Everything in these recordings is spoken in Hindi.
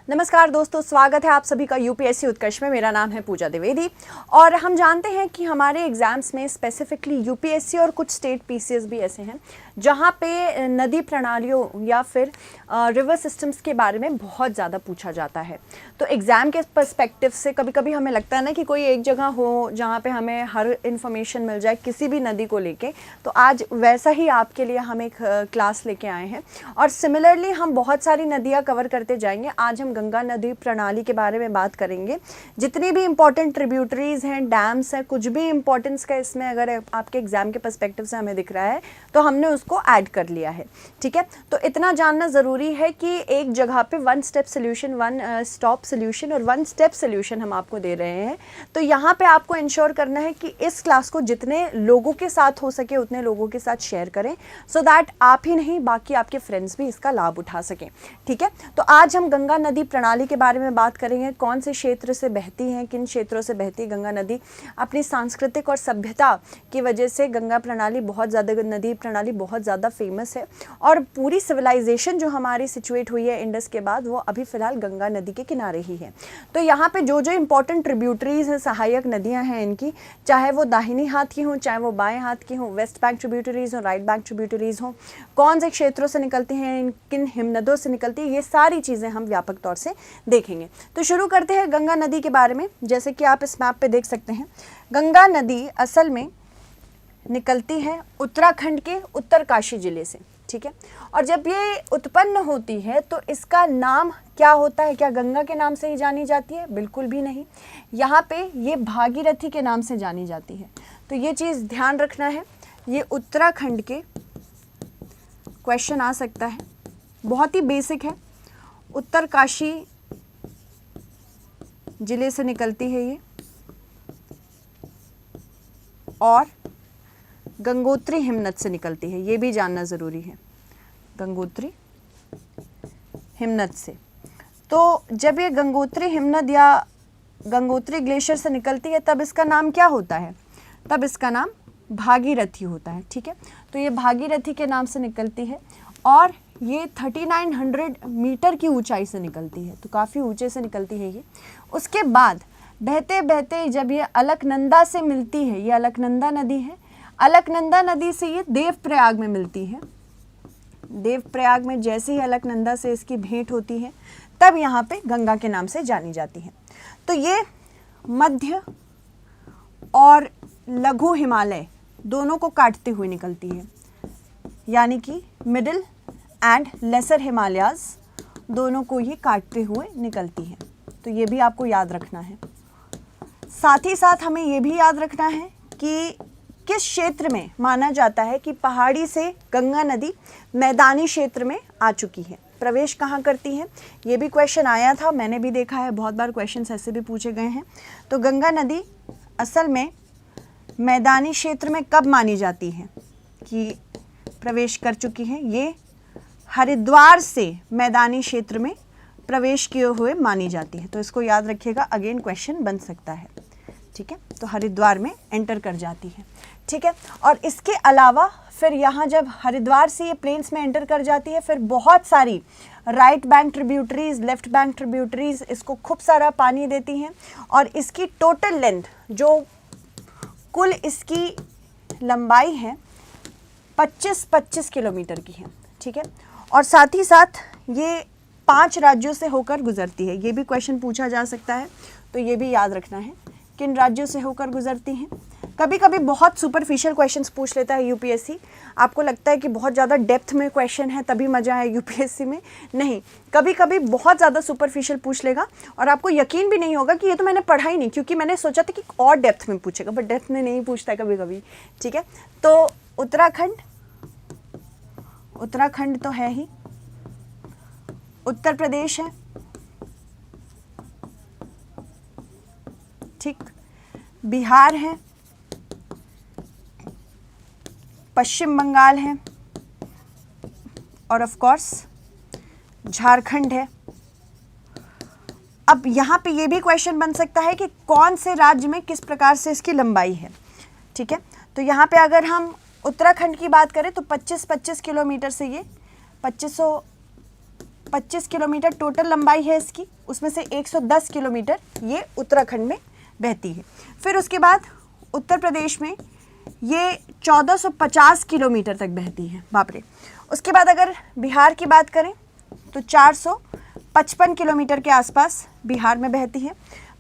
नमस्कार दोस्तों, स्वागत है आप सभी का यूपीएससी उत्कर्ष में। मेरा नाम है पूजा द्विवेदी और हम जानते हैं कि हमारे एग्ज़ाम्स में स्पेसिफिकली यूपीएससी और कुछ स्टेट पीसीएस भी ऐसे हैं जहाँ पे नदी प्रणालियों या फिर रिवर सिस्टम्स के बारे में बहुत ज़्यादा पूछा जाता है। तो एग्ज़ाम के पर्सपेक्टिव से कभी कभी हमें लगता है ना कि कोई एक जगह हो जहाँ पे हमें हर इन्फॉर्मेशन मिल जाए किसी भी नदी को लेके। तो आज वैसा ही आपके लिए हम एक क्लास लेके आए हैं और सिमिलरली हम बहुत सारी नदियाँ कवर करते जाएंगे। आज हम गंगा नदी प्रणाली के बारे में बात करेंगे। जितनी भी इंपॉर्टेंट ट्रिब्यूटरीज हैं, डैम्स हैं, कुछ भी इंपॉर्टेंस का इसमें अगर आपके एग्जाम के पर्सपेक्टिव से हमें दिख रहा है तो हमने उसको ऐड कर लिया है। ठीक है, तो इतना जानना ज़रूरी है कि एक जगह पे one step solution, one stop solution और वन स्टेप सोल्यूशन हम आपको दे रहे हैं। तो यहाँ पे आपको इंश्योर करना है कि इस क्लास को जितने लोगों के साथ हो सके उतने लोगों के साथ शेयर करें, सो दैट आप ही नहीं बाकी आपके फ्रेंड्स भी इसका लाभ उठा सकें। ठीक है, तो आज हम गंगा नदी प्रणाली के बारे में बात करेंगे। कौन से क्षेत्र से बहती हैं, किन क्षेत्रों से बहती है गंगा नदी। अपनी सांस्कृतिक और सभ्यता की वजह से गंगा प्रणाली बहुत ज़्यादा, नदी प्रणाली बहुत ज़्यादा फेमस है और पूरी सिविलाइजेशन जो हमारी सिचुएट हुई है इंडस के बाद वो अभी फ़िलहाल गंगा नदी के किनारे ही है। तो यहाँ पे जो जो इंपॉर्टेंट ट्रिब्यूटरीज हैं, सहायक नदियाँ हैं इनकी, चाहे वो दाहिनी हाथ की हों चाहे वो बाएँ हाथ की हों, वेस्ट बैंक ट्रिब्यूटरीज हों, राइट बैंक ट्रिब्यूटरीज हों, कौन से क्षेत्रों से निकलती हैं, किन हिमनदों से निकलती है, ये सारी चीज़ें हम व्यापक तौर से देखेंगे। तो शुरू करते हैं गंगा नदी के बारे में। जैसे कि आप इस मैप पे देख सकते हैं, गंगा नदी असल में निकलती है उत्तराखंड के उत्तरकाशी जिले से। ठीक है, और जब ये उत्पन्न होती है तो इसका नाम क्या होता है? क्या गंगा के नाम से ही जानी जाती है? बिल्कुल भी नहीं। यहाँ पे ये भागीरथी के नाम से जानी जाती है। तो ये चीज़ ध्यान रखना है। ये उत्तराखंड के क्वेश्चन आ सकता है, बहुत ही बेसिक है। उत्तरकाशी जिले से निकलती है ये और गंगोत्री हिमनद से निकलती है, ये भी जानना ज़रूरी है, गंगोत्री हिमनद से। तो जब ये गंगोत्री हिमनद या गंगोत्री ग्लेशियर से निकलती है तब इसका नाम क्या होता है? तब इसका नाम भागीरथी होता है। ठीक है, तो ये भागीरथी के नाम से निकलती है और ये 3900 मीटर की ऊंचाई से निकलती है, तो काफ़ी ऊंचे से निकलती है ये। उसके बाद बहते बहते जब ये अलकनंदा से मिलती है, ये अलकनंदा नदी है, अलकनंदा नदी से ये देवप्रयाग में मिलती है। देवप्रयाग में जैसे ही अलकनंदा से इसकी भेंट होती है तब यहाँ पे गंगा के नाम से जानी जाती है। तो ये मध्य और लघु हिमालय दोनों को काटते हुए निकलती है, यानी कि मिडिल एंड लेसर हिमालयाज दोनों को ये काटते हुए निकलती है। तो ये भी आपको याद रखना है। साथ ही साथ हमें ये भी याद रखना है कि किस क्षेत्र में माना जाता है कि पहाड़ी से गंगा नदी मैदानी क्षेत्र में आ चुकी है, प्रवेश कहाँ करती है। ये भी क्वेश्चन आया था, मैंने भी देखा है, बहुत बार क्वेश्चंस ऐसे भी पूछे गए हैं। तो गंगा नदी असल में मैदानी क्षेत्र में कब मानी जाती है कि प्रवेश कर चुकी है? ये हरिद्वार से मैदानी क्षेत्र में प्रवेश किए हुए मानी जाती है। तो इसको याद रखिएगा, अगेन क्वेश्चन बन सकता है। ठीक है, तो हरिद्वार में एंटर कर जाती है। ठीक है, और इसके अलावा फिर यहाँ जब हरिद्वार से ये प्लेन्स में एंटर कर जाती है, फिर बहुत सारी right bank tributaries, left bank tributaries इसको खूब सारा पानी देती हैं और इसकी टोटल लेंथ, जो कुल इसकी लंबाई है 25 किलोमीटर की है। ठीक है, और साथ ही साथ ये 5 राज्यों से होकर गुजरती है। ये भी क्वेश्चन पूछा जा सकता है, तो ये भी याद रखना है किन राज्यों से होकर गुजरती हैं। कभी कभी बहुत सुपरफिशियल क्वेश्चंस पूछ लेता है यूपीएससी। आपको लगता है कि बहुत ज़्यादा डेप्थ में क्वेश्चन है तभी मज़ा है यूपीएससी में, नहीं, कभी कभी बहुत ज़्यादा सुपरफिशियल पूछ लेगा और आपको यकीन भी नहीं होगा कि ये तो मैंने पढ़ा ही नहीं, क्योंकि मैंने सोचा था कि और डेप्थ में पूछेगा, बट डेप्थ में नहीं पूछता है कभी कभी। ठीक है, तो उत्तराखंड तो है ही, उत्तर प्रदेश है, ठीक, बिहार है, पश्चिम बंगाल है और ऑफ कोर्स झारखंड है। अब यहाँ पे ये भी क्वेश्चन बन सकता है कि कौन से राज्य में किस प्रकार से इसकी लंबाई है। ठीक है, तो यहाँ पे अगर हम उत्तराखंड की बात करें तो 25 किलोमीटर से ये 2500 125 किलोमीटर टोटल लंबाई है इसकी, उसमें से 110 किलोमीटर ये उत्तराखंड में बहती है। फिर उसके बाद उत्तर प्रदेश में ये 1450 किलोमीटर तक बहती है, बाप रे। उसके बाद अगर बिहार की बात करें तो 455 किलोमीटर के आसपास बिहार में बहती है।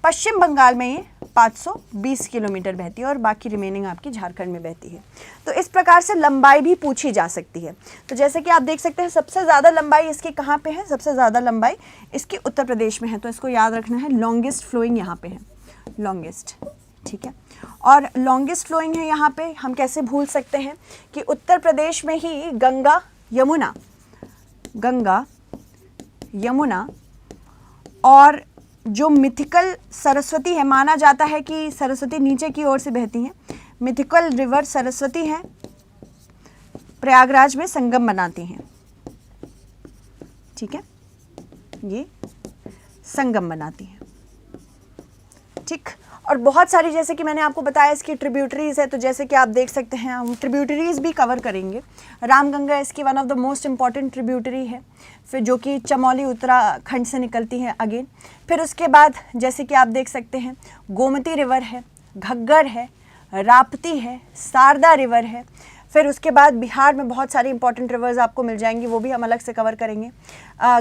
पश्चिम बंगाल में ये 520 किलोमीटर बहती है और बाकी रिमेनिंग आपकी झारखंड में बहती है। तो इस प्रकार से लंबाई भी पूछी जा सकती है। तो जैसे कि आप देख सकते हैं सबसे ज़्यादा लंबाई इसकी कहाँ पे है, सबसे ज़्यादा लंबाई इसकी उत्तर प्रदेश में है। तो इसको याद रखना है, लॉन्गेस्ट फ्लोइंग यहाँ पे है, लॉन्गेस्ट, ठीक है। और लॉन्गेस्ट फ्लोइंग है यहाँ पे, हम कैसे भूल सकते हैं कि उत्तर प्रदेश में ही गंगा यमुना और जो मिथिकल सरस्वती है, माना जाता है कि सरस्वती नीचे की ओर से बहती है, मिथिकल रिवर सरस्वती है, प्रयागराज में संगम बनाती हैं, ठीक है, ये संगम बनाती हैं, ठीक। और बहुत सारी, जैसे कि मैंने आपको बताया इसकी ट्रिब्यूटरीज है, तो जैसे कि आप देख सकते हैं हम ट्रिब्यूटरीज भी कवर करेंगे। रामगंगा इसकी one of the most important tributary है, फिर जो कि चमोली उत्तराखंड से निकलती है अगेन। फिर उसके बाद जैसे कि आप देख सकते हैं गोमती रिवर है, घग्गर है, राप्ती है, शारदा रिवर है। फिर उसके बाद बिहार में बहुत सारी इंपॉर्टेंट रिवर्स आपको मिल जाएंगी, वो भी हम अलग से कवर करेंगे।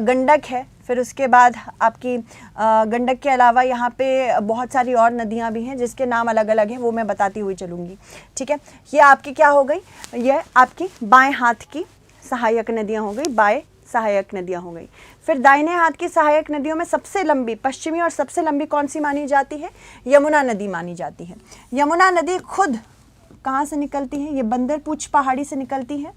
गंडक है, फिर उसके बाद आपकी गंडक के अलावा यहाँ पे बहुत सारी और नदियाँ भी हैं जिसके नाम अलग अलग हैं, वो मैं बताती हुई चलूँगी, ठीक है। ये आपकी क्या हो गई, ये आपकी बाएं हाथ की सहायक नदियाँ हो गई, बाएं सहायक नदियाँ हो गई। फिर दाहिने हाथ की सहायक नदियों में सबसे लंबी, पश्चिमी और सबसे लंबी कौन सी मानी जाती है, यमुना नदी मानी जाती है। यमुना नदी खुद कहाँ से निकलती है, ये बंदरपूछ पहाड़ी से निकलती है,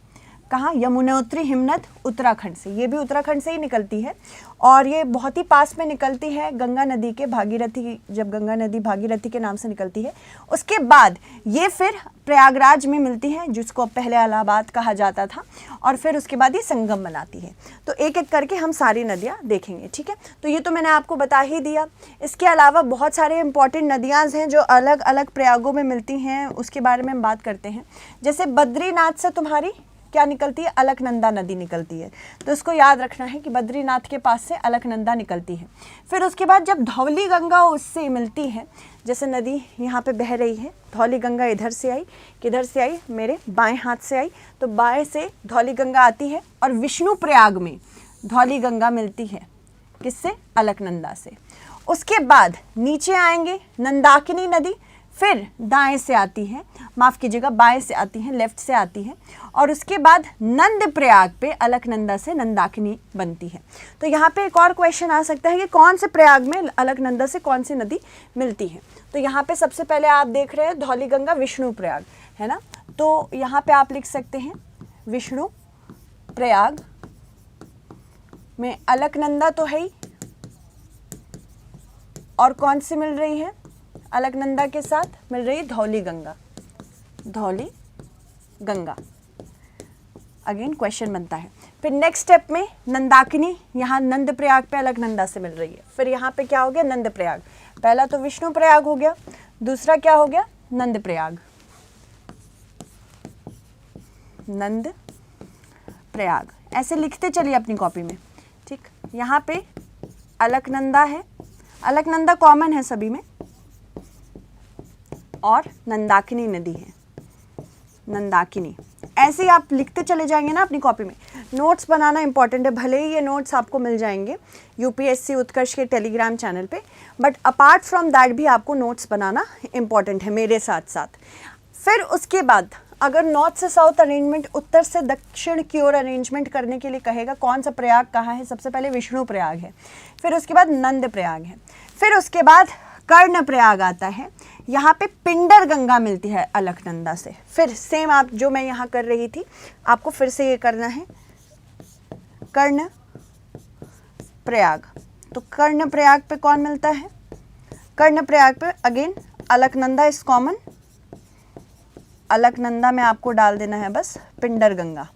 कहाँ, यमुनोत्री हिमनद उत्तराखंड से, ये भी उत्तराखंड से ही निकलती है। और ये बहुत ही पास में निकलती है गंगा नदी के, भागीरथी, जब गंगा नदी भागीरथी के नाम से निकलती है, उसके बाद ये फिर प्रयागराज में मिलती है जिसको पहले इलाहाबाद कहा जाता था, और फिर उसके बाद ये संगम बनाती है। तो एक एक करके हम सारी नदियाँ देखेंगे, ठीक है। तो ये तो मैंने आपको बता ही दिया। इसके अलावा बहुत सारे इंपॉर्टेंट नदियाँ हैं जो अलग अलग प्रयागों में मिलती हैं, उसके बारे में हम बात करते हैं। जैसे बद्रीनाथ से तुम्हारी क्या निकलती है, अलकनंदा नदी निकलती है, तो इसको याद रखना है कि बद्रीनाथ के पास से अलकनंदा निकलती है। फिर उसके बाद जब धौली गंगा उससे मिलती है, जैसे नदी यहाँ पे बह रही है, धौली गंगा इधर से आई, किधर से आई, मेरे बाएं हाथ से आई, तो बाएं से धौली गंगा आती है और विष्णु प्रयाग में धौली गंगा मिलती है, किससे, अलकनंदा से। उसके बाद नीचे आएंगे नंदाकिनी नदी, फिर दाएं से आती है, माफ़ कीजिएगा बाएं से आती है, लेफ्ट से आती है, और उसके बाद नंद प्रयाग पे अलकनंदा से नंदाकिनी बनती है। तो यहाँ पे एक और क्वेश्चन आ सकता है कि कौन से प्रयाग में अलकनंदा से कौन सी नदी मिलती है। तो यहाँ पे सबसे पहले आप देख रहे हैं धौली गंगा विष्णु प्रयाग, है ना, तो यहाँ पे आप लिख सकते हैं विष्णु प्रयाग में अलकनंदा तो है ही, और कौन सी मिल रही है, अलकनंदा के साथ मिल रही है धौली गंगा, धौली गंगा। अगेन क्वेश्चन बनता है। फिर नेक्स्ट स्टेप में नंदाकिनी, यहाँ नंद प्रयाग पे अलकनंदा से मिल रही है। फिर यहाँ पे क्या हो गया, नंद प्रयाग। पहला तो विष्णु प्रयाग हो गया, दूसरा क्या हो गया, नंद प्रयाग, नंद प्रयाग। ऐसे लिखते चलिए अपनी कॉपी में, ठीक। यहाँ पे अलकनंदा है, अलकनंदा कॉमन है सभी में, और नंदाकिनी नदी है, नंदाकिनी। ऐसे ही आप लिखते चले जाएंगे ना अपनी कॉपी में। नोट्स बनाना इंपॉर्टेंट है, भले ही ये नोट्स आपको मिल जाएंगे यूपीएससी उत्कर्ष के टेलीग्राम चैनल पे, बट अपार्ट फ्रॉम दैट भी आपको नोट्स बनाना इंपॉर्टेंट है मेरे साथ साथ। फिर उसके बाद अगर नॉर्थ से साउथ अरेंजमेंट, उत्तर से दक्षिण की ओर अरेंजमेंट करने के लिए कहेगा, कौन सा प्रयाग कहाँ है, सबसे पहले विष्णु प्रयाग है, फिर उसके बाद नंद प्रयाग है, फिर उसके बाद कर्ण प्रयाग आता है। यहाँ पे पिंडर गंगा मिलती है अलकनंदा से। फिर सेम आप जो मैं यहाँ कर रही थी, आपको फिर से ये करना है, कर्ण प्रयाग। तो कर्ण प्रयाग पे कौन मिलता है, कर्ण प्रयाग पे again Alaknanda is common, Alaknanda में आपको डाल देना है बस पिंडर गंगा,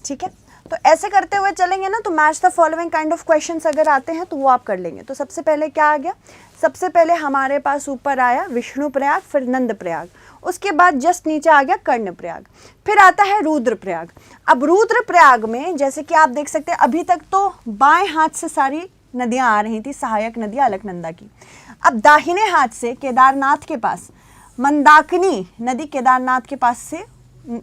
ठीक है। तो ऐसे करते हुए चलेंगे ना, तो match the following kind of questions अगर आते हैं तो वो आप कर लेंगे। तो सबसे पहले क्या आ गया, सबसे पहले हमारे पास ऊपर आया विष्णु प्रयाग, फिर नंद प्रयाग, उसके बाद जस्ट नीचे आ गया कर्ण प्रयाग, फिर आता है रुद्र प्रयाग। अब रुद्र प्रयाग में जैसे कि आप देख सकते हैं अभी तक तो बाएं हाथ से सारी नदियां आ रही थी, सहायक नदियां अलकनंदा की। अब दाहिने हाथ से केदारनाथ के पास मंदाकिनी नदी केदारनाथ के पास से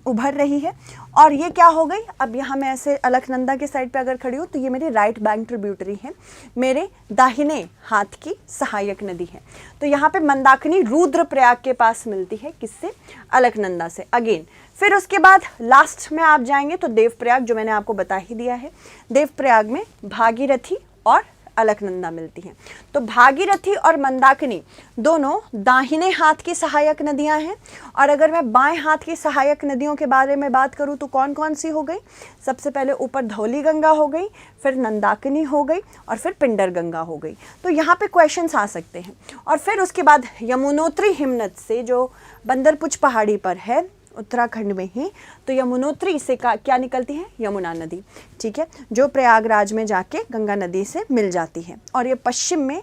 उभर रही है, और ये क्या हो गई, अब यहाँ मैं ऐसे अलकनंदा के साइड पे अगर खड़ी हूँ तो ये मेरी राइट बैंक ट्रिब्यूटरी है, मेरे दाहिने हाथ की सहायक नदी है। तो यहाँ पे मंदाकिनी रुद्र प्रयाग के पास मिलती है, किससे, अलकनंदा से अगेन। फिर उसके बाद लास्ट में आप जाएंगे तो देवप्रयाग, जो मैंने आपको बता ही दिया है, देवप्रयाग में भागीरथी और अलकनंदा मिलती हैं। तो भागीरथी और मंदाकिनी दोनों दाहिने हाथ की सहायक नदियां हैं। और अगर मैं बाएं हाथ की सहायक नदियों के बारे में बात करूं तो कौन कौन सी हो गई, सबसे पहले ऊपर धौली गंगा हो गई, फिर नंदाकिनी हो गई, और फिर पिंडर गंगा हो गई। तो यहाँ पे क्वेश्चंस आ सकते हैं। और फिर उसके बाद यमुनोत्री हिमनद से, जो बंदरपुच पहाड़ी पर है उत्तराखंड में ही, तो यमुनोत्री से क्या निकलती है, यमुना नदी, ठीक है, जो प्रयागराज में जाके गंगा नदी से मिल जाती है। और ये पश्चिम में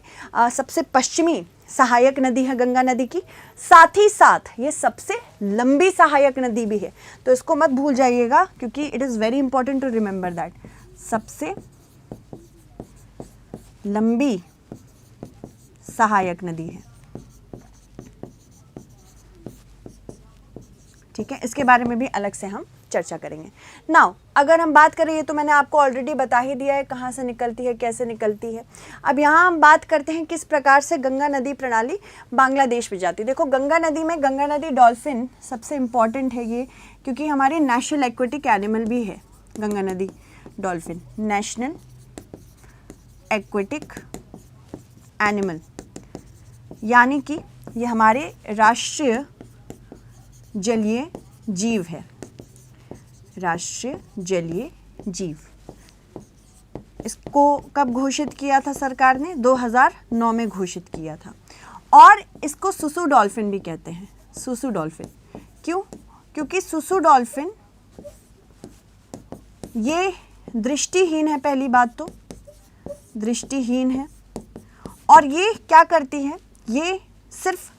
सबसे पश्चिमी सहायक नदी है गंगा नदी की, साथ ही साथ ये सबसे लंबी सहायक नदी भी है। तो इसको मत भूल जाइएगा, क्योंकि it is very important to remember that, सबसे लंबी सहायक नदी है, ठीक है। इसके बारे में भी अलग से हम चर्चा करेंगे। नाउ अगर हम बात करें, ये तो मैंने आपको ऑलरेडी बता ही दिया है कहाँ से निकलती है, कैसे निकलती है। अब यहाँ हम बात करते हैं किस प्रकार से गंगा नदी प्रणाली बांग्लादेश में जाती है। देखो गंगा नदी में गंगा नदी डॉल्फिन सबसे इम्पॉर्टेंट है ये, क्योंकि हमारी नेशनल एक्वेटिक एनिमल भी है गंगा नदी डॉल्फिन, नेशनल एक्वेटिक एनिमल, यानी कि ये हमारे राष्ट्रीय जलीय जीव है, राष्ट्रीय जलीय जीव। इसको कब घोषित किया था सरकार ने, 2009 में घोषित किया था। और इसको सुसु डॉल्फिन भी कहते हैं, सुसु डॉल्फिन। क्यों, क्योंकि सुसु डॉल्फिन ये दृष्टिहीन है, पहली बात तो दृष्टिहीन है, और ये क्या करती है, ये सिर्फ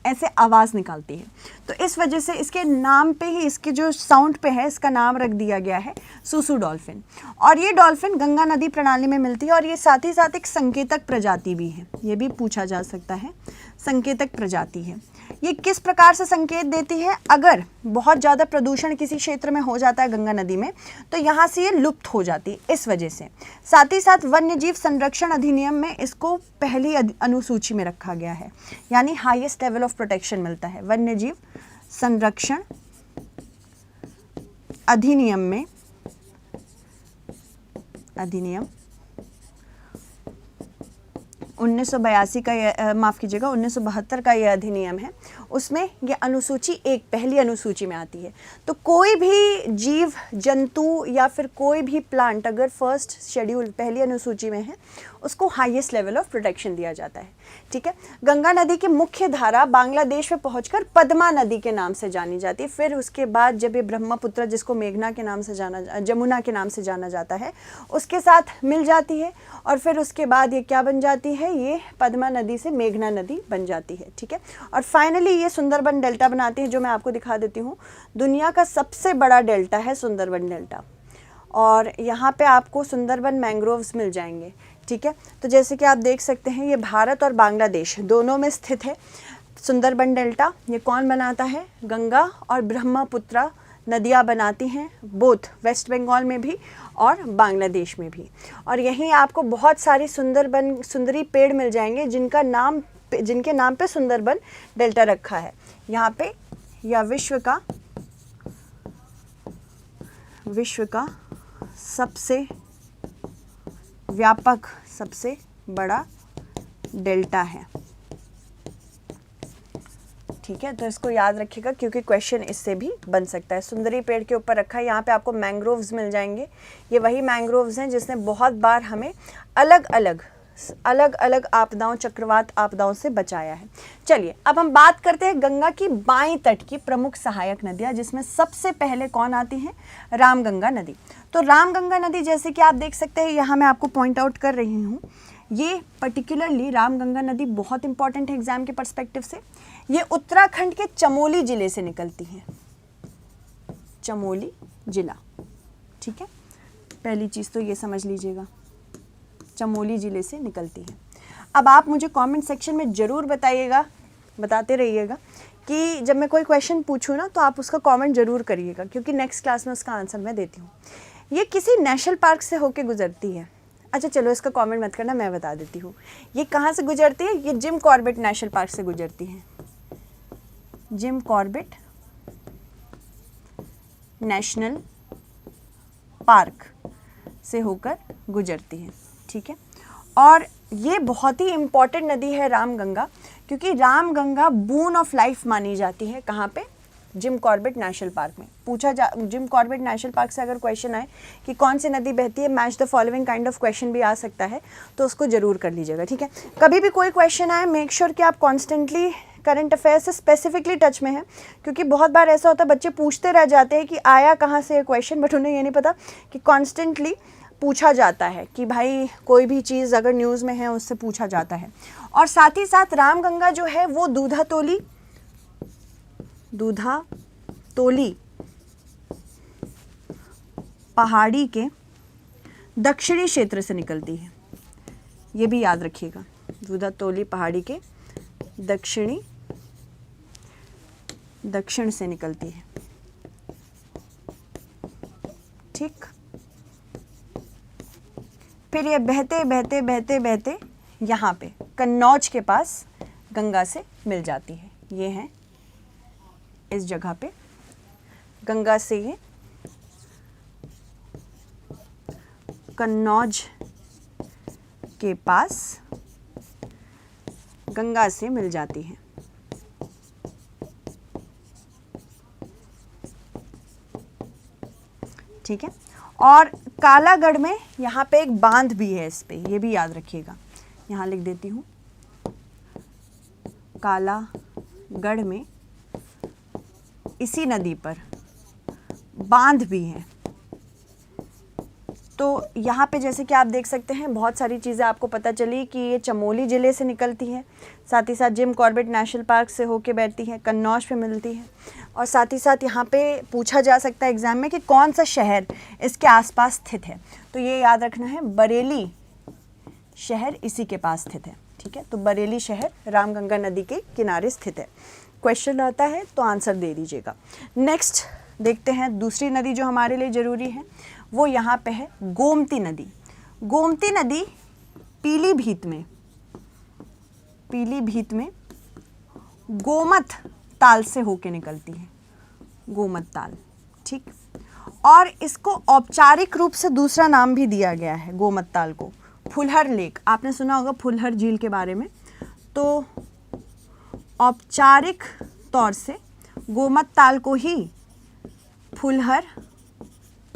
ऐसे आवाज़ निकालती है। तो इस वजह से इसके नाम पे ही, इसके जो साउंड पे है, इसका नाम रख दिया गया है सुसु डॉल्फिन। और ये डॉल्फिन गंगा नदी प्रणाली में मिलती है, और ये साथ ही साथ एक संकेतक प्रजाति भी है, ये भी पूछा जा सकता है, संकेतक प्रजाति है। ये किस प्रकार से संकेत देती है, अगर बहुत ज़्यादा प्रदूषण किसी क्षेत्र में हो जाता है गंगा नदी में, तो यहाँ से ये लुप्त हो जाती है, इस वजह से। साथ ही साथ वन्य जीव संरक्षण अधिनियम में इसको पहली अनुसूची में रखा गया है, यानी हाईएस्ट लेवल ऑफ प्रोटेक्शन मिलता है वन्य जीव संरक्षण अधिनियम में। अधिनियम 1982 का ये, माफ़ कीजिएगा 1972 का ये अधिनियम है, उसमें ये अनुसूची एक पहली अनुसूची में आती है। तो कोई भी जीव जंतु या फिर कोई भी प्लांट अगर फर्स्ट शेड्यूल पहली अनुसूची में है, उसको हाईएस्ट लेवल ऑफ प्रोटेक्शन दिया जाता है, ठीक है। गंगा नदी की मुख्य धारा बांग्लादेश में पहुंचकर पद्मा नदी के नाम से जानी जाती है। फिर उसके बाद जब ये ब्रह्मपुत्र, जिसको मेघना के नाम से जमुना के नाम से जाना जाता है, उसके साथ मिल जाती है, और फिर उसके बाद ये क्या बन जाती है, ये पद्मा नदी से मेघना नदी बन जाती है, ठीक है। और फाइनली ये सुंदरबन डेल्टा बनाती है, जो मैं आपको दिखा देती हूँ। दुनिया का सबसे बड़ा डेल्टा है सुंदरबन डेल्टा, और यहाँ पे आपको सुंदरबन मैंग्रोव्स मिल जाएंगे, ठीक है। तो जैसे कि आप देख सकते हैं, ये भारत और बांग्लादेश दोनों में स्थित है सुंदरबन डेल्टा। ये कौन बनाता है, गंगा और ब्रह्मपुत्र नदियाँ बनाती हैं, बोथ वेस्ट बंगाल में भी और बांग्लादेश में भी। और यहीं आपको बहुत सारी सुंदरी पेड़ मिल जाएंगे, जिनके नाम पे सुंदरबन डेल्टा रखा है। यहाँ पे यह विश्व का सबसे व्यापक, सबसे बड़ा डेल्टा है, ठीक है। तो इसको याद रखिएगा, क्योंकि क्वेश्चन इससे भी बन सकता है। सुंदरी पेड़ के ऊपर रखा है, यहाँ पे आपको मैंग्रोव्स मिल जाएंगे। ये वही मैंग्रोव्स हैं जिसने बहुत बार हमें अलग अलग अलग अलग आपदाओं, चक्रवात आपदाओं से बचाया है। चलिए अब हम बात करते हैं गंगा की बाईं तट की प्रमुख सहायक नदियां, जिसमें सबसे पहले कौन आती है? रामगंगा नदी। तो रामगंगा नदी जैसे कि आप देख सकते हैं, यहाँ मैं आपको पॉइंट आउट कर रही हूँ, ये पर्टिकुलरली रामगंगा नदी बहुत इंपॉर्टेंट है एग्जाम के पर्सपेक्टिव से। ये उत्तराखंड के चमोली जिले से निकलती है, चमोली जिला, ठीक है, पहली चीज़ तो ये समझ लीजिएगा, चमोली जिले से निकलती है। अब आप मुझे कमेंट सेक्शन में ज़रूर बताइएगा, बताते रहिएगा कि जब मैं कोई क्वेश्चन पूछूँ ना तो आप उसका कमेंट ज़रूर करिएगा, क्योंकि नेक्स्ट क्लास में उसका आंसर मैं देती हूँ। ये किसी नेशनल पार्क से होके गुजरती है। अच्छा चलो इसका कमेंट मत करना, मैं बता देती हूँ ये कहाँ से गुजरती है। ये जिम कॉर्बेट नेशनल पार्क से गुजरती है, जिम कॉर्बेट नेशनल पार्क से होकर गुजरती है, ठीक है। और ये बहुत ही इम्पॉर्टेंट नदी है रामगंगा, क्योंकि रामगंगा बून ऑफ लाइफ मानी जाती है। कहाँ पे? जिम कॉर्बेट नेशनल पार्क में। जिम कॉर्बेट नेशनल पार्क से अगर क्वेश्चन आए कि कौन सी नदी बहती है, match the following kind of question भी आ सकता है, तो उसको जरूर कर लीजिएगा, ठीक है। कभी भी कोई क्वेश्चन आए, मेक श्योर कि आप कॉन्स्टेंटली करंट अफेयर्स से स्पेसिफिकली टच में है, क्योंकि बहुत बार ऐसा होता है बच्चे पूछते रह जाते हैं कि आया कहाँ से ये क्वेश्चन, बट उन्हें ये नहीं पता कि कॉन्स्टेंटली पूछा जाता है कि भाई कोई भी चीज़ अगर न्यूज़ में है उससे पूछा जाता है। और साथ ही साथ रामगंगा जो है वो दूधातोली पहाड़ी के दक्षिणी क्षेत्र से निकलती है, ये भी याद रखिएगा, दूधातोली पहाड़ी के दक्षिण से निकलती है, ठीक। फिर ये बहते बहते बहते बहते यहाँ पे कन्नौज के पास गंगा से मिल जाती है। ये है इस जगह पे गंगा से ये कन्नौज के पास गंगा से मिल जाती है, ठीक है। और कालागढ़ में यहाँ पे एक बांध भी है इस पे, ये भी याद रखिएगा, यहाँ लिख देती हूँ, कालागढ़ में इसी नदी पर बांध भी है। तो यहाँ पे जैसे कि आप देख सकते हैं बहुत सारी चीज़ें आपको पता चली कि ये चमोली ज़िले से निकलती है, साथ ही साथ जिम कॉर्बेट नेशनल पार्क से होके बैठती है, कन्नौज पे मिलती है, और साथ ही साथ यहाँ पे पूछा जा सकता है एग्ज़ाम में कि कौन सा शहर इसके आसपास स्थित है। तो ये याद रखना है, बरेली शहर इसी के पास स्थित है, ठीक है। तो बरेली शहर रामगंगा नदी के किनारे स्थित है। क्वेश्चन आता है तो आंसर दे दीजिएगा। नेक्स्ट देखते हैं दूसरी नदी जो हमारे लिए ज़रूरी है, वो यहाँ पे है गोमती नदी। गोमती नदी पीलीभीत में गोमत ताल से होके निकलती है, गोमत ताल, ठीक। और इसको औपचारिक रूप से दूसरा नाम भी दिया गया है गोमत ताल को, फुलहर लेक। आपने सुना होगा फुलहर झील के बारे में। तो औपचारिक तौर से गोमत ताल को ही फुलहर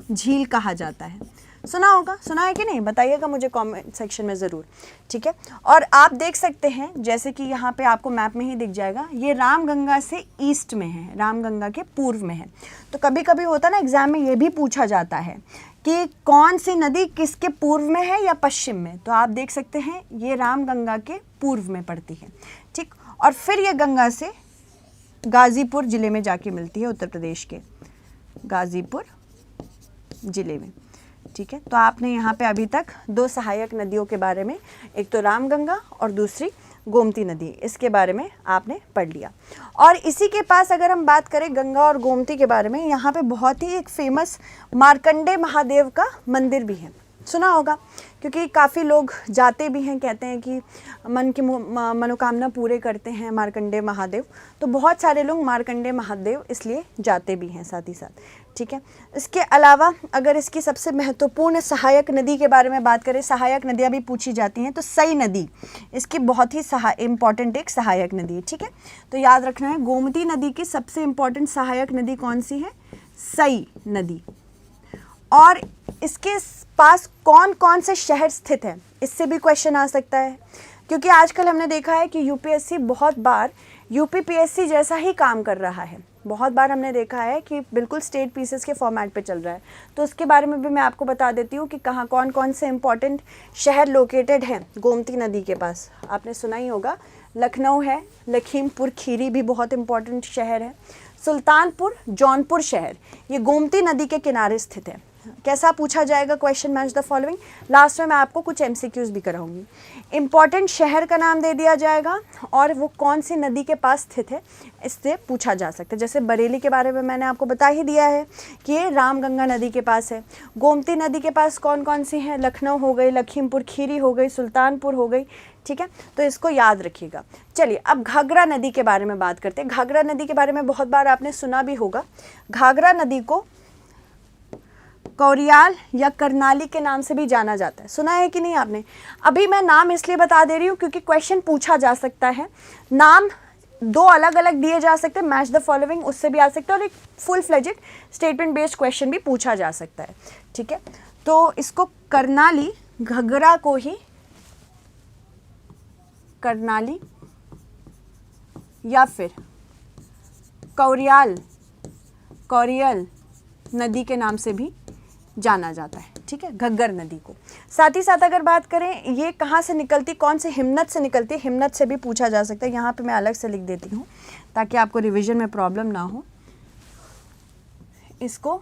झील कहा जाता है। सुना होगा, सुना है कि नहीं, बताइएगा मुझे कमेंट सेक्शन में ज़रूर, ठीक है। और आप देख सकते हैं जैसे कि यहाँ पे आपको मैप में ही दिख जाएगा, ये रामगंगा से ईस्ट में है, रामगंगा के पूर्व में है। तो कभी कभी होता ना एग्जाम में ये भी पूछा जाता है कि कौन सी नदी किसके पूर्व में है या पश्चिम में। तो आप देख सकते हैं ये रामगंगा के पूर्व में पड़ती है, ठीक। और फिर ये गंगा से गाज़ीपुर ज़िले में जाके मिलती है, उत्तर प्रदेश के गाज़ीपुर ज़िले में, ठीक है। तो आपने यहाँ पे अभी तक दो सहायक नदियों के बारे में, एक तो रामगंगा और दूसरी गोमती नदी, इसके बारे में आपने पढ़ लिया। और इसी के पास अगर हम बात करें गंगा और गोमती के बारे में, यहाँ पे बहुत ही एक फेमस मार्कंडे महादेव का मंदिर भी है, सुना होगा, क्योंकि काफ़ी लोग जाते भी हैं, कहते हैं कि मन की मनोकामना पूरे करते हैं मार्कंडे महादेव। तो बहुत सारे लोग मार्कंडे महादेव इसलिए जाते भी हैं साथ ही साथ, ठीक है। इसके अलावा अगर इसकी सबसे महत्वपूर्ण सहायक नदी के बारे में बात करें, सहायक नदियाँ भी पूछी जाती हैं, तो सई नदी इसकी बहुत ही इम्पॉर्टेंट एक सहायक नदी है, ठीक है। तो याद रखना है गोमती नदी की सबसे इम्पॉर्टेंट सहायक नदी कौन सी है? सई नदी। और इसके पास कौन कौन से शहर स्थित हैं, इससे भी क्वेश्चन आ सकता है। क्योंकि आजकल हमने देखा है कि यूपीएससी बहुत बार यूपीपीएससी जैसा ही काम कर रहा है। बहुत बार हमने देखा है कि बिल्कुल स्टेट पीसेस के फॉर्मेट पे चल रहा है। तो उसके बारे में भी मैं आपको बता देती हूँ कि कहाँ कौन कौन से इंपॉर्टेंट शहर लोकेटेड हैं गोमती नदी के पास। आपने सुना ही होगा, लखनऊ है, लखीमपुर खीरी भी बहुत इंपॉर्टेंट शहर है, सुल्तानपुर, जौनपुर शहर ये गोमती नदी के किनारे स्थित है। कैसा पूछा जाएगा question, match the following. Last में मैं आपको कुछ एमसीक्यूज भी कराऊंगी। इंपॉर्टेंट शहर का नाम दे दिया जाएगा और वो कौन सी नदी के पास स्थित है इससे पूछा जा सकता है। जैसे बरेली के बारे में मैंने आपको बता ही दिया है कि ये रामगंगा नदी के पास है। गोमती नदी के पास कौन कौन सी हैं, लखनऊ हो गई, लखीमपुर खीरी हो गई, सुल्तानपुर हो गई। ठीक है, तो इसको याद रखिएगा। चलिए अब घाघरा नदी के बारे में बात करते हैं। घाघरा नदी के बारे में बहुत बार आपने सुना भी होगा। घाघरा नदी को कौरियाल या करनाली के नाम से भी जाना जाता है। सुना है कि नहीं आपने? अभी मैं नाम इसलिए बता दे रही हूँ क्योंकि क्वेश्चन पूछा जा सकता है। नाम दो अलग अलग दिए जा सकते हैं, मैच द फॉलोइंग उससे भी आ सकता है, और एक full fledged statement based question भी पूछा जा सकता है। ठीक है, तो इसको करनाली, घाघरा को ही करनाली या फिर कौरियल नदी के नाम से भी जाना जाता है। ठीक है, घग्गर नदी को। साथ ही साथ अगर बात करें ये कहाँ से निकलती, कौन से हिमनद से निकलती है, हिमनद से भी पूछा जा सकता है। यहाँ पे मैं अलग से लिख देती हूँ ताकि आपको रिवीजन में प्रॉब्लम ना हो। इसको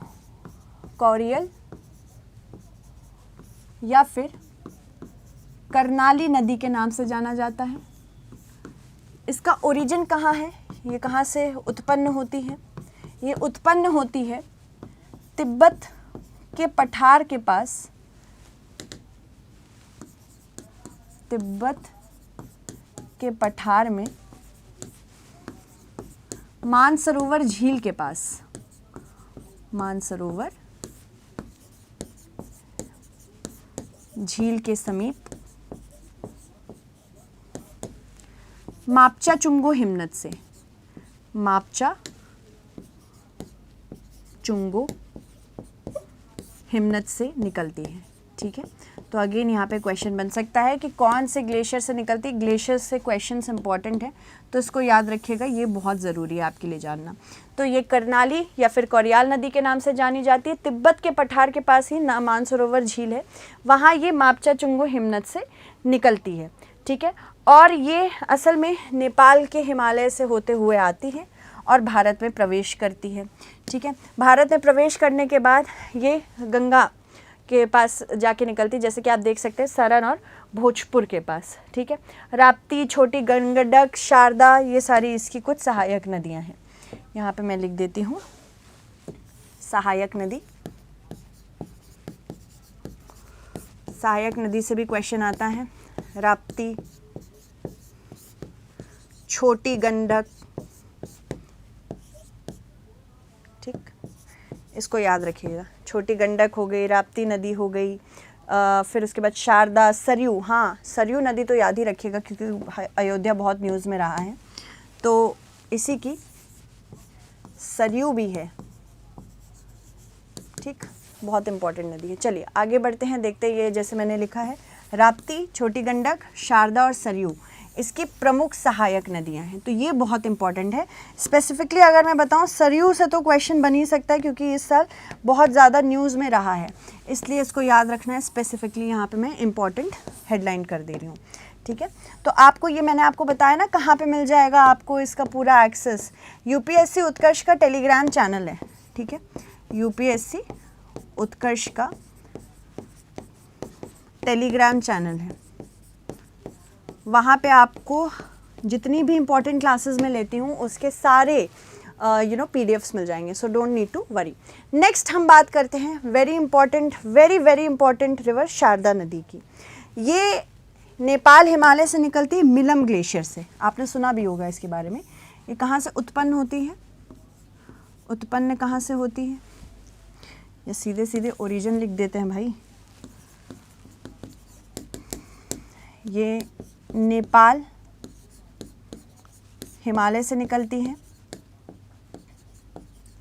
कौरियल या फिर करनाली नदी के नाम से जाना जाता है। इसका ओरिजिन कहाँ है, ये कहाँ से उत्पन्न होती है? ये उत्पन्न होती है तिब्बत के पठार के पास, तिब्बत के पठार में मानसरोवर झील के पास, मानसरोवर झील के समीप मापचा चुंगो हिमनद से, मापचा चुंगो हिमनद से निकलती है। ठीक है, तो अगेन यहाँ पे क्वेश्चन बन सकता है कि कौन से ग्लेशियर से निकलती है। ग्लेशियर से क्वेश्चंस इंपॉर्टेंट है तो इसको याद रखिएगा, ये बहुत ज़रूरी है आपके लिए जानना। तो ये करनाली या फिर कौरियाल नदी के नाम से जानी जाती है। तिब्बत के पठार के पास ही मानसरोवर झील है, वहाँ ये मापचा चुंगो हिमनद से निकलती है। ठीक है, और ये असल में नेपाल के हिमालय से होते हुए आती है और भारत में प्रवेश करती है। ठीक है, भारत में प्रवेश करने के बाद ये गंगा के पास जाके निकलती, जैसे कि आप देख सकते हैं सरन और भोजपुर के पास। ठीक है, राप्ती, छोटी गंडक, शारदा, ये सारी इसकी कुछ सहायक नदियां हैं। यहाँ पे मैं लिख देती हूँ सहायक नदी। सहायक नदी से भी क्वेश्चन आता है। राप्ती, छोटी गंडक, ठीक, इसको याद रखिएगा। छोटी गंडक हो गई, राप्ती नदी हो गई, फिर उसके बाद शारदा, सरयू। हाँ, सरयू नदी तो याद ही रखिएगा क्योंकि अयोध्या बहुत न्यूज़ में रहा है, तो इसी की सरयू भी है। ठीक, बहुत इंपॉर्टेंट नदी है। चलिए आगे बढ़ते हैं, देखते हैं। ये जैसे मैंने लिखा है राप्ती, छोटी गंडक, शारदा और सरयू इसकी प्रमुख सहायक नदियां हैं, तो ये बहुत इंपॉर्टेंट है। स्पेसिफिकली अगर मैं बताऊं सरयू से तो क्वेश्चन बन ही सकता है क्योंकि इस साल बहुत ज़्यादा न्यूज़ में रहा है, इसलिए इसको याद रखना है। स्पेसिफिकली यहाँ पे मैं इंपॉर्टेंट हेडलाइन कर दे रही हूँ। ठीक है, तो आपको ये मैंने आपको बताया ना कहाँ पे मिल जाएगा आपको इसका पूरा एक्सेस। यूपीएससी उत्कर्ष का टेलीग्राम चैनल है। ठीक है, यूपीएससी उत्कर्ष का टेलीग्राम चैनल है, वहाँ पे आपको जितनी भी इम्पॉर्टेंट क्लासेस में लेती हूँ उसके सारे पीडीएफ्स मिल जाएंगे, so don't need to worry. Next हम बात करते हैं very important, very important river Sharda नदी की। ये नेपाल हिमालय से निकलती है मिलम ग्लेशियर से, आपने सुना भी होगा इसके बारे में। ये कहाँ से उत्पन्न होती है, उत्पन्न कहाँ से होती है, ये सीधे सीधे ओरिजिन लिख देते हैं भाई। ये नेपाल हिमालय से निकलती है,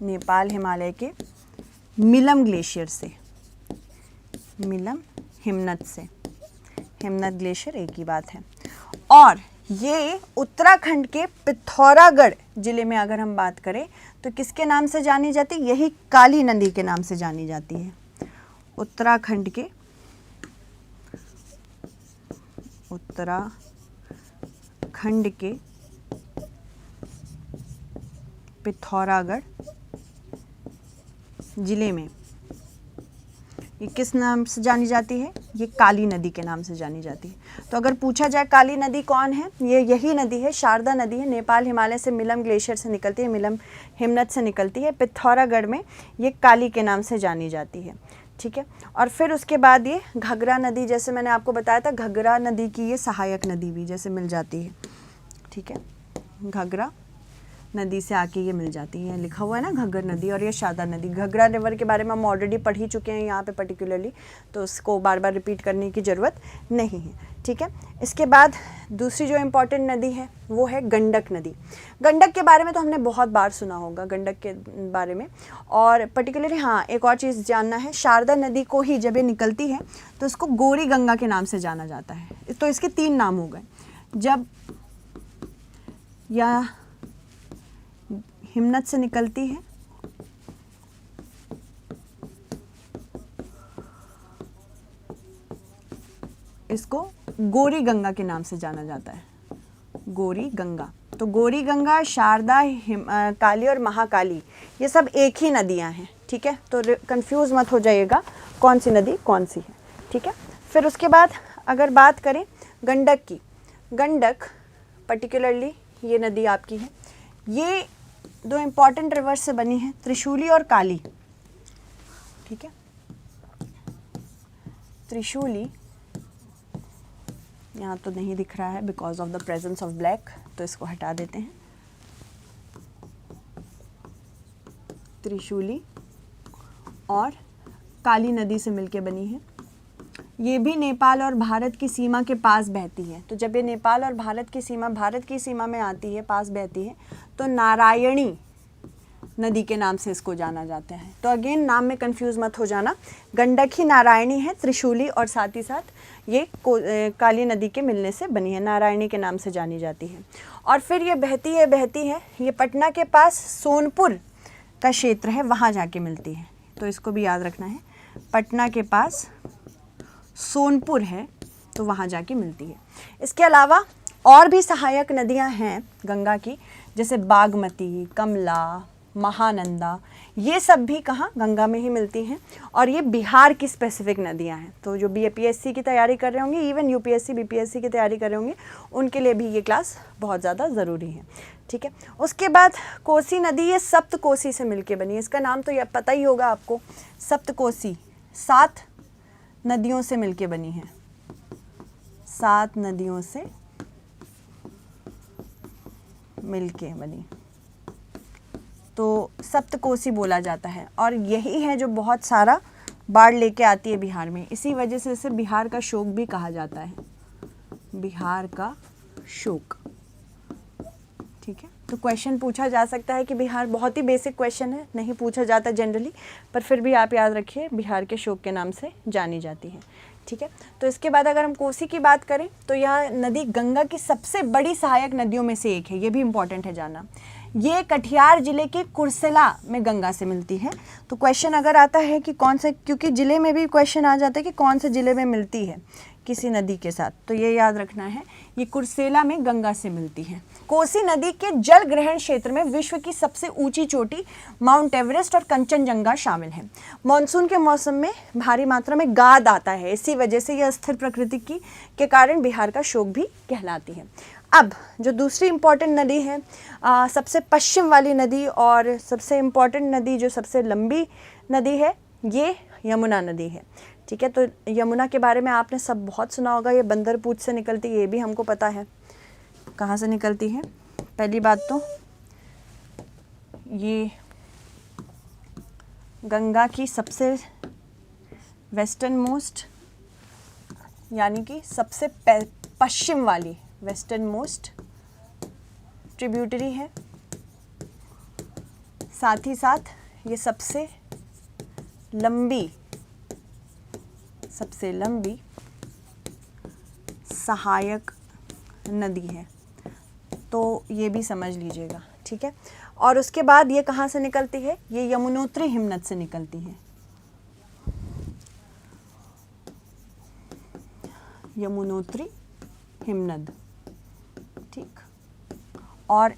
नेपाल हिमालय के मिलम ग्लेशियर से। मिलम हिमनद से, हिमनद ग्लेशियर एक ही बात है। और ये उत्तराखंड के पिथौरागढ़ जिले में अगर हम बात करें तो किसके नाम से जानी जाती है? यही काली नदी के नाम से जानी जाती है। उत्तराखंड के पिथौरागढ़ जिले में ये किस नाम से जानी जाती है? ये काली नदी के नाम से जानी जाती है। तो अगर पूछा जाए काली नदी कौन है, ये यही नदी है, शारदा नदी है। नेपाल हिमालय से मिलम ग्लेशियर से निकलती है, मिलम हिमनद से निकलती है। पिथौरागढ़ में ये काली के नाम से जानी जाती है, ठीक है। और फिर उसके बाद ये घाघरा नदी, जैसे मैंने आपको बताया था, घाघरा नदी की ये सहायक नदी भी जैसे मिल जाती है, ठीक है। घाघरा नदी से आके ये मिल जाती है, लिखा हुआ है ना घग्गर नदी, और ये शारदा नदी। घग्गरा रिवर के बारे में हम ऑलरेडी पढ़ ही चुके हैं यहाँ पे पर्टिकुलरली, तो उसको बार बार रिपीट करने की ज़रूरत नहीं है, ठीक है। इसके बाद दूसरी जो इम्पॉर्टेंट नदी है वो है गंडक नदी। गंडक के बारे में तो हमने बहुत बार सुना होगा, गंडक के बारे में। और पर्टिकुलरली हाँ, एक और चीज़ जानना है, शारदा नदी को ही जब ये निकलती है तो इसको गौरी गंगा के नाम से जाना जाता है। तो इसके 3 नाम हो गए। जब या हिमनद से निकलती है इसको गौरी गंगा के नाम से जाना जाता है, गौरी गंगा। तो गौरी गंगा, शारदा, काली और महाकाली ये सब एक ही नदियां हैं, ठीक है। तो कंफ्यूज मत हो जाइएगा कौन सी नदी कौन सी है, ठीक है। फिर उसके बाद अगर बात करें गंडक की, गंडक पर्टिकुलरली ये नदी आपकी है, ये 2 इम्पॉर्टेंट रिवर से बनी है, त्रिशूली और काली, ठीक है। त्रिशूली यहाँ तो नहीं दिख रहा है because of the presence of black, तो इसको हटा देते हैं। त्रिशूली और काली नदी से मिलके बनी है। ये भी नेपाल और भारत की सीमा के पास बहती है। तो जब ये नेपाल और भारत की सीमा में आती है, पास बहती है, तो नारायणी नदी के नाम से इसको जाना जाता है। तो अगेन नाम में कंफ्यूज मत हो जाना, गंडक ही नारायणी है, त्रिशूली और साथ ही साथ ये काली नदी के मिलने से बनी है, नारायणी के नाम से जानी जाती है। और फिर ये बहती है, ये पटना के पास सोनपुर का क्षेत्र है, वहाँ जाके मिलती है। तो इसको भी याद रखना है, पटना के पास सोनपुर है तो वहाँ जाके मिलती है। इसके अलावा और भी सहायक नदियाँ हैं गंगा की, जैसे बागमती, कमला, महानंदा, ये सब भी कहाँ? गंगा में ही मिलती हैं। और ये बिहार की स्पेसिफिक नदियाँ हैं। तो जो बीपीएससी की तैयारी कर रहे होंगे, इवन यूपीएससी बीपीएससी की तैयारी कर रहे होंगे, उनके लिए भी ये क्लास बहुत ज़्यादा ज़रूरी है, ठीक है। उसके बाद कोसी नदी, ये सप्त कोसी से मिलके बनी है। इसका नाम तो ये पता ही होगा आपको, सप्त कोसी, 7 नदियों से मिलके बनी है, 7 नदियों से मिलके बनी, तो सप्तकोसी बोला जाता है। और यही है जो बहुत सारा बाढ़ लेके आती है बिहार में, इसी वजह से इसे बिहार का शोक भी कहा जाता है, बिहार का शोक, ठीक है। तो क्वेश्चन पूछा जा सकता है कि बिहार, बहुत ही बेसिक क्वेश्चन है, नहीं पूछा जाता जनरली, पर फिर भी आप याद रखिए बिहार के शोक के नाम से जानी जाती है, ठीक है। तो इसके बाद अगर हम कोसी की बात करें तो यह नदी गंगा की सबसे बड़ी सहायक नदियों में से एक है, ये भी इम्पॉर्टेंट है जानना। ये कटिहार जिले के कुर्सेला में गंगा से मिलती है। तो क्वेश्चन अगर आता है कि कौन से, क्योंकि जिले में भी क्वेश्चन आ जाता है कि कौन से जिले में मिलती है किसी नदी के साथ, तो ये याद रखना है, ये कुर्सेला में गंगा से मिलती है। कोसी नदी के जल ग्रहण क्षेत्र में विश्व की सबसे ऊंची चोटी माउंट एवरेस्ट और कंचनजंगा शामिल है। मानसून के मौसम में भारी मात्रा में गाद आता है, इसी वजह से यह स्थिर प्रकृति के कारण बिहार का शोक भी कहलाती है। अब जो दूसरी इम्पॉर्टेंट नदी है, सबसे पश्चिम वाली नदी और सबसे इम्पॉर्टेंट नदी, जो सबसे लंबी नदी है, ये यमुना नदी है, ठीक है। तो यमुना के बारे में आपने सब बहुत सुना होगा, ये बंदरपूछ से निकलती है, ये भी हमको पता है कहाँ से निकलती है। पहली बात तो ये गंगा की सबसे वेस्टर्न मोस्ट, यानी कि सबसे पश्चिम वाली वेस्टर्न मोस्ट ट्रिब्यूटरी है। साथ ही साथ ये सबसे सबसे लंबी सहायक नदी है, तो ये भी समझ लीजिएगा, ठीक है। और उसके बाद ये कहाँ से निकलती है, ये यमुनोत्री हिमनद से निकलती है, यमुनोत्री हिमनद, ठीक। और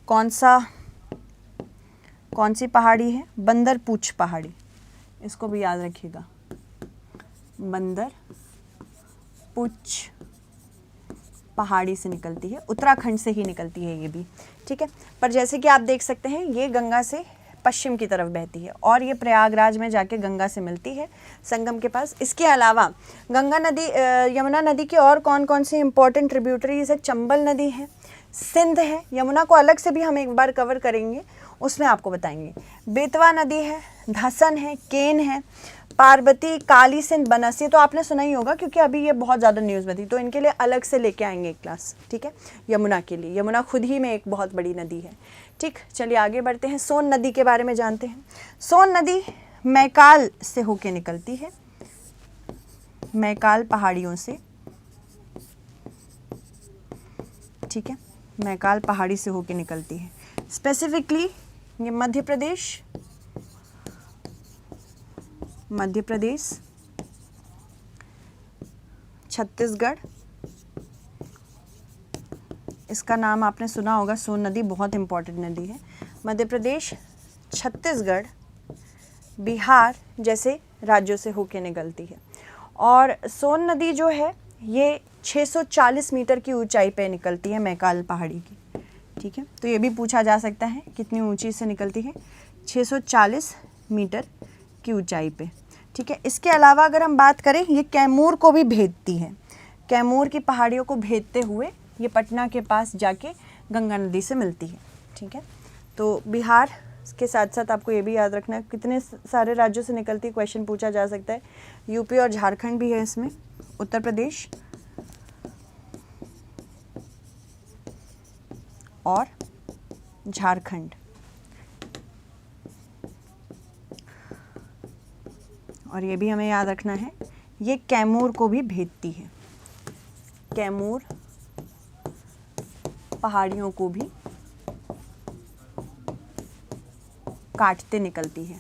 कौन सी पहाड़ी है, बंदर पूछ पहाड़ी, इसको भी याद रखिएगा, बंदर पूछ पहाड़ी से निकलती है, उत्तराखंड से ही निकलती है ये भी, ठीक है। पर जैसे कि आप देख सकते हैं ये गंगा से पश्चिम की तरफ बहती है और ये प्रयागराज में जाके गंगा से मिलती है संगम के पास। इसके अलावा गंगा नदी, यमुना नदी की और कौन कौन सी इंपॉर्टेंट ट्रिब्यूटरीज है, चंबल नदी है, सिंध है, यमुना को अलग से भी हम एक बार कवर करेंगे, उसमें आपको बताएंगे, बेतवा नदी है, धसन है, केन है, पार्वती, काली सिंध, बनस, ये तो आपने सुना ही होगा क्योंकि अभी ये बहुत ज़्यादा न्यूज़ में थी, तो इनके लिए अलग से लेके आएंगे एक क्लास, ठीक है। यमुना के लिए, यमुना खुद ही में एक बहुत बड़ी नदी है, ठीक। चलिए आगे बढ़ते हैं, सोन नदी के बारे में जानते हैं। सोन नदी मैकाल से होके निकलती है, मैकाल पहाड़ियों से, ठीक है, मैकाल पहाड़ी से होके निकलती है। स्पेसिफिकली ये मध्य प्रदेश, छत्तीसगढ़, इसका नाम आपने सुना होगा, सोन नदी बहुत इंपॉर्टेंट नदी है। मध्य प्रदेश, छत्तीसगढ़, बिहार जैसे राज्यों से होके निकलती है। और सोन नदी जो है ये 640 मीटर की ऊंचाई पे निकलती है मैकाल पहाड़ी की, ठीक है। तो ये भी पूछा जा सकता है कितनी ऊंची से निकलती है, 640 मीटर की ऊंचाई पे, ठीक है। इसके अलावा अगर हम बात करें, ये कैमूर को भी भेदती है, कैमूर की पहाड़ियों को भेदते हुए ये पटना के पास जाके गंगा नदी से मिलती है, ठीक है। तो बिहार के साथ साथ आपको ये भी याद रखना है कितने सारे राज्यों से निकलती है, क्वेश्चन पूछा जा सकता है। यूपी और झारखंड भी है इसमें, उत्तर प्रदेश और झारखंड, और ये भी हमें याद रखना है, ये कैमूर को भी भेदती है, कैमूर पहाड़ियों को भी काटते निकलती है,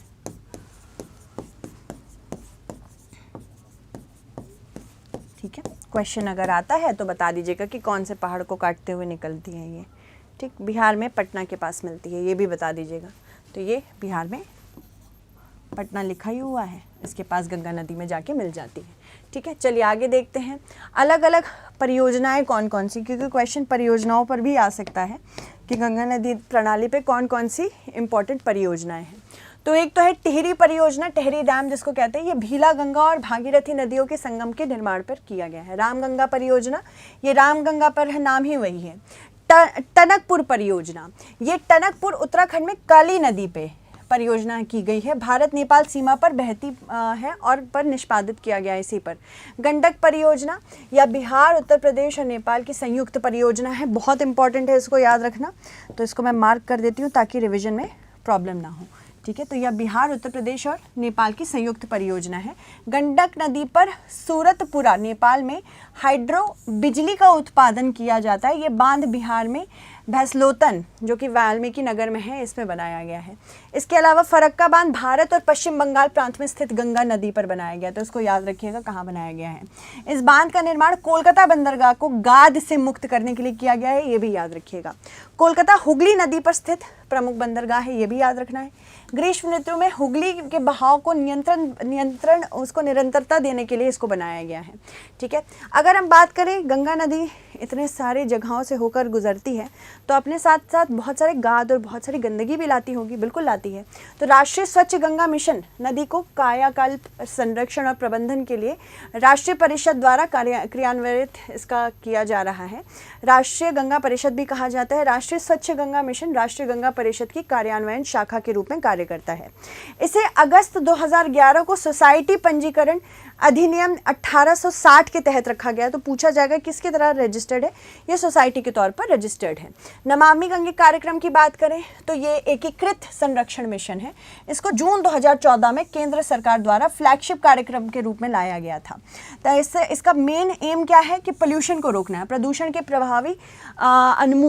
ठीक है। क्वेश्चन अगर आता है तो बता दीजिएगा कि कौन से पहाड़ को काटते हुए निकलती है ये, ठीक। बिहार में पटना के पास मिलती है, ये भी बता दीजिएगा। तो ये बिहार में पटना लिखा ही हुआ है, इसके पास गंगा नदी में जाके मिल जाती है, ठीक है। चलिए आगे देखते हैं अलग अलग परियोजनाएं कौन कौन सी, क्योंकि क्वेश्चन परियोजनाओं पर भी आ सकता है कि गंगा नदी प्रणाली पे कौन कौन सी इंपॉर्टेंट परियोजनाएं हैं। तो एक तो है टिहरी परियोजना, टिहरी डैम जिसको कहते हैं, ये भीला गंगा और भागीरथी नदियों के संगम के निर्माण पर किया गया है। रामगंगा परियोजना, ये रामगंगा पर है, नाम ही वही है। टनकपुर परियोजना, ये टनकपुर उत्तराखंड में काली नदी पे परियोजना की गई है, भारत नेपाल सीमा पर बहती है और पर निष्पादित किया गया है इसी पर। गंडक परियोजना या बिहार, उत्तर प्रदेश और नेपाल की संयुक्त परियोजना है, बहुत इंपॉर्टेंट है, इसको याद रखना। तो इसको मैं मार्क कर देती हूँ ताकि रिवीजन में प्रॉब्लम ना हो, ठीक है। तो यह बिहार, उत्तर प्रदेश और नेपाल की संयुक्त परियोजना है। गंडक नदी पर सूरतपुरा नेपाल में हाइड्रो बिजली का उत्पादन किया जाता है। ये बांध बिहार में भैसलोतन जो कि वाल्मीकि नगर में है, इसमें बनाया गया है। इसके अलावा फरक्का बांध भारत और पश्चिम बंगाल प्रांत में स्थित गंगा नदी पर बनाया गया, तो इसको याद रखिएगा कहाँ बनाया गया है। इस बांध का निर्माण कोलकाता बंदरगाह को गाद से मुक्त करने के लिए किया गया है, ये भी याद रखिएगा। कोलकाता हुगली नदी पर स्थित प्रमुख बंदरगाह है, ये भी याद रखना है। ग्रीष्म ऋतु में हुगली के बहाव को नियंत्रण उसको निरंतरता देने के लिए इसको बनाया गया है, ठीक है। अगर हम बात करें, गंगा नदी इतने सारे जगहों से होकर गुजरती है तो अपने साथ साथ बहुत सारे गाद और बहुत सारी गंदगी भी लाती होगी, बिल्कुल लाती है। तो राष्ट्रीय स्वच्छ गंगा मिशन नदी को कायाकल्प, संरक्षण और प्रबंधन के लिए राष्ट्रीय परिषद द्वारा क्रियान्वित इसका किया जा रहा है। राष्ट्रीय गंगा परिषद भी कहा जाता है। राष्ट्रीय स्वच्छ गंगा मिशन राष्ट्रीय गंगा परिषद की कार्यान्वयन शाखा के रूप में कार्य करता है। इसे अगस्त 2011 को सोसाइटी पंजीकरण अधिनियम 1860 के तहत रखा गया। तो पूछा जाएगा किसके तरह रजिस्टर्ड है, ये सोसाइटी के तौर पर रजिस्टर्ड है। नमामि गंगे कार्यक्रम की बात करें तो ये एकीकृत संरक्षण मिशन है। इसको जून 2014 में केंद्र सरकार द्वारा फ्लैगशिप कार्यक्रम के रूप में लाया गया था। तो इसका मेन एम क्या है कि पोल्यूशन को रोकना है, प्रदूषण के प्रभावी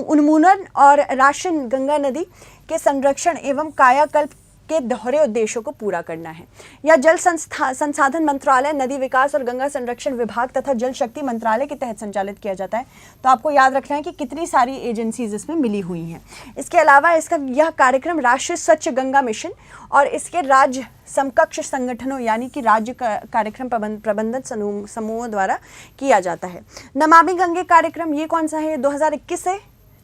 उन्मूलन और राष्ट्रीय गंगा नदी के संरक्षण एवं कायाकल्प के दोहरे उद्देश्यों को पूरा करना है। या जल संसाधन मंत्रालय, नदी विकास और गंगा संरक्षण विभाग तथा जल शक्ति मंत्रालय के तहत संचालित किया जाता है। तो आपको याद रखना है कि कितनी सारी एजेंसीज इसमें मिली हुई हैं। इसके अलावा यह कार्यक्रम राष्ट्रीय स्वच्छ गंगा मिशन और इसके राज्य समकक्ष संगठनों यानी कि राज्य कार्यक्रम प्रबंधन समूहों द्वारा किया जाता है। नमामि गंगे कार्यक्रम ये कौन सा है, 2021 से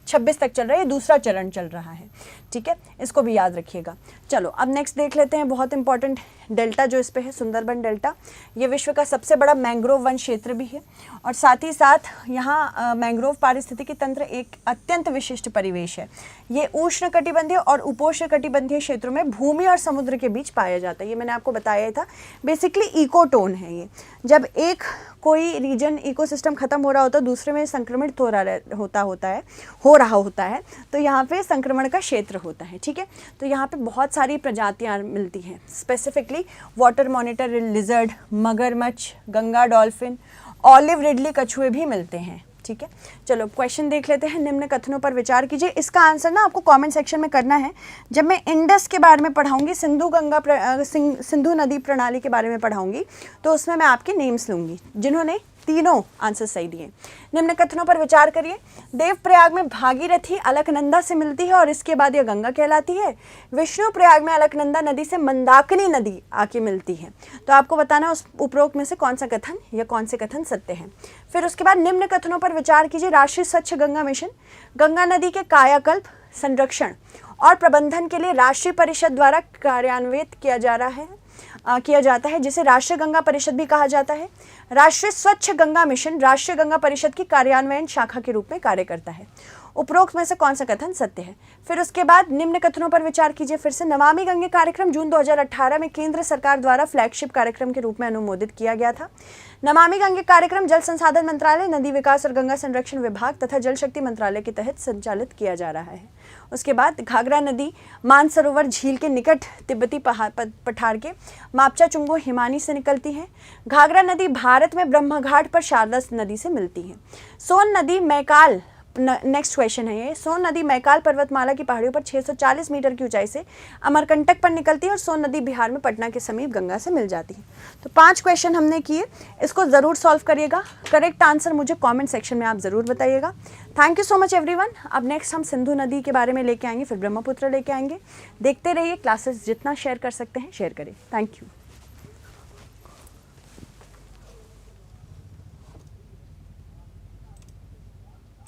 26 तक चल रहा है, ये दूसरा चरण चल रहा है। ठीक है, इसको भी याद रखिएगा। चलो अब नेक्स्ट देख लेते हैं, बहुत इंपॉर्टेंट डेल्टा जो इस पे है, सुंदरबन डेल्टा। ये विश्व का सबसे बड़ा मैंग्रोव वन क्षेत्र भी है और साथ ही साथ यहाँ मैंग्रोव पारिस्थितिकी तंत्र एक अत्यंत विशिष्ट परिवेश है। ये उष्ण कटिबंधीय और उपोष्ण कटिबंधीय क्षेत्रों में भूमि और समुद्र के बीच पाया जाता है। ये मैंने आपको बताया ही था, बेसिकली इकोटोन है ये। जब एक कोई रीजन इकोसिस्टम खत्म हो रहा होता है, दूसरे में संक्रमित हो रहा होता है, तो यहाँ पे संक्रमण का क्षेत्र होता है। ठीक है, तो यहाँ पे बहुत सारी प्रजातियाँ मिलती हैं, स्पेसिफिकली वाटर मॉनिटर लिजर्ड, मगरमच्छ, गंगा डॉल्फिन, ऑलिव रिडली कछुए भी मिलते हैं। ठीक है, चलो क्वेश्चन देख लेते हैं। निम्न कथनों पर विचार कीजिए। इसका आंसर ना आपको कमेंट सेक्शन में करना है। जब मैं इंडस के बारे में पढ़ाऊंगी, सिंधु नदी प्रणाली के बारे में पढ़ाऊंगी, तो उसमें मैं आपके नेम्स लूंगी जिन्होंने तीनों आंसर सही दिए। निम्न कथनों पर विचार करिए। देवप्रयाग में भागीरथी अलकनंदा से मिलती है और इसके बाद यह गंगा कहलाती है। विष्णु प्रयाग में अलकनंदा नदी से मंदाकिनी नदी आके मिलती है। तो आपको बताना उस उपरोक्त में से कौन सा कथन या कौन से कथन सत्य है। फिर उसके बाद निम्न कथनों पर विचार कीजिए। राष्ट्रीय स्वच्छ गंगा मिशन गंगा नदी के कायाकल्प, संरक्षण और प्रबंधन के लिए राष्ट्रीय परिषद द्वारा कार्यान्वित किया जाता है, जिसे राष्ट्रीय गंगा परिषद भी कहा जाता है। राष्ट्रीय स्वच्छ गंगा मिशन राष्ट्रीय गंगा परिषद की कार्यान्वयन शाखा के रूप में कार्य करता है। उपरोक्त में से कौन सा कथन सत्य है। फिर उसके बाद निम्न कथनों पर विचार कीजिए। फिर से नमामि गंगे कार्यक्रम जून 2018 में केंद्र सरकार द्वारा फ्लैगशिप कार्यक्रम के रूप में अनुमोदित किया गया था। नमामि गंगे कार्यक्रम जल संसाधन मंत्रालय, नदी विकास और गंगा संरक्षण विभाग तथा जल शक्ति मंत्रालय के तहत संचालित किया जा रहा है। उसके बाद घाघरा नदी मानसरोवर झील के निकट तिब्बती पठार के मापचा चुंगो हिमानी से निकलती है। घाघरा नदी भारत में ब्रह्मघाट पर शारदा नदी से मिलती है। सोन नदी मैकाल, नेक्स्ट क्वेश्चन है ये, सोन नदी मैकाल पर्वतमाला की पहाड़ियों पर 640 मीटर की ऊंचाई से अमरकंटक पर निकलती है और सोन नदी बिहार में पटना के समीप गंगा से मिल जाती है। तो 5 क्वेश्चन हमने किए, इसको ज़रूर सॉल्व करिएगा। करेक्ट आंसर मुझे कमेंट सेक्शन में आप ज़रूर बताइएगा। Thank you so much everyone. अब नेक्स्ट हम सिंधु नदी के बारे में लेके आएंगे, फिर ब्रह्मपुत्र लेके आएंगे। देखते रहिए, क्लासेस जितना शेयर कर सकते हैं शेयर करें। Thank you.